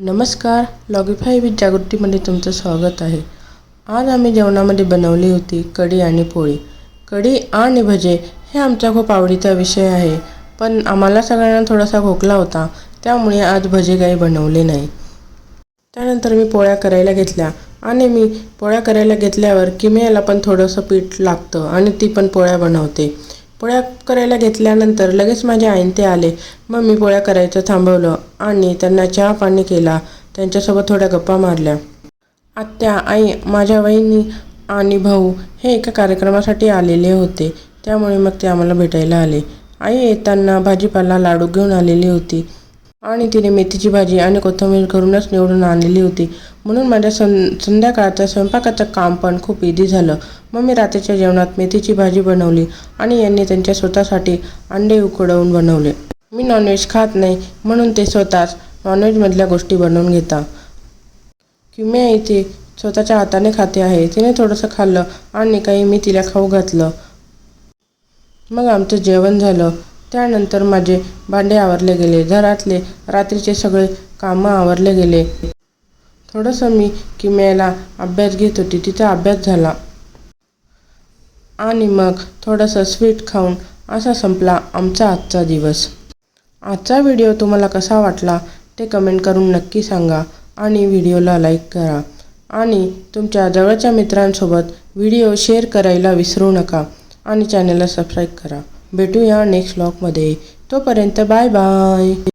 नमस्कार, लॉगिफाय विथ जागृतीमध्ये तुमचं स्वागत आहे। आज आम्ही जेवणामध्ये बनवली होती कढी आणि पोळी। कढी आणि भजे हे आमचा खूप आवडीचा विषय आहे, पण आम्हाला सगळ्यांना थोडासा खोकला होता, त्यामुळे आज भजे काही बनवले नाही। त्यानंतर मी पोळ्या करायला घेतल्या आणि मी पोळ्या करायला घेतल्यावर किमयाला पण थोडंसं पीठ लागतं आणि ती पण पोळ्या बनवते। पोळ्या करायला घेतल्यानंतर लगेच माझे आईन ते आले। मग मी पोळ्या करायचं थांबवलं आणि त्यांना चहा पाणी केला, त्यांच्यासोबत थोड्या गप्पा मारल्या। आत्या, आई, माझ्या वहिनी आणि भाऊ हे एका कार्यक्रमासाठी आलेले होते, त्यामुळे मग ते आम्हाला भेटायला आले। आई येताना भाजीपाला लाडू घेऊन आलेली होती आणि तिने मेथीची भाजी आणि कोथिंबीर घरूनच निवडून आणलेली होती, म्हणून माझ्या संध्याकाळचं स्वयंपाकाचं काम पण खूप इझी झालं। मग मी रात्रीच्या जेवणात मेथीची भाजी बनवली आणि यांनी त्यांच्या स्वतःसाठी अंडे उकडवून बनवले। मी नॉनव्हेज खात नाही, म्हणून ते स्वतःच नॉनव्हेजमधल्या गोष्टी बनवून घेतात। किमया इथे स्वतःच्या हाताने खाते आहे, तिने थोडंसं खाल्लं आणि काही मी तिला खाऊ घातलं। मग आमचं जेवण झालं। त्यानंतर माझे भांडे आवरले गेले, घरातले रात्रीचे सगळे कामं आवरले गेले। थोडंसं मी किमयाला अभ्यास घेत होती, तिचा अभ्यास झाला आणि मग थोडंसं स्वीट खाऊन असा संपला आमचा आजचा दिवस। आजचा व्हिडिओ तुम्हाला कसा वाटला ते कमेंट करून नक्की सांगा आणि व्हिडिओला लाईक करा आणि तुमच्या जवळच्या मित्रांसोबत व्हिडिओ शेअर करायला विसरू नका आणि चॅनलला सबस्क्राईब करा। भेटूया नेक्स्ट व्लॉगमध्ये, तोपर्यंत बाय बाय।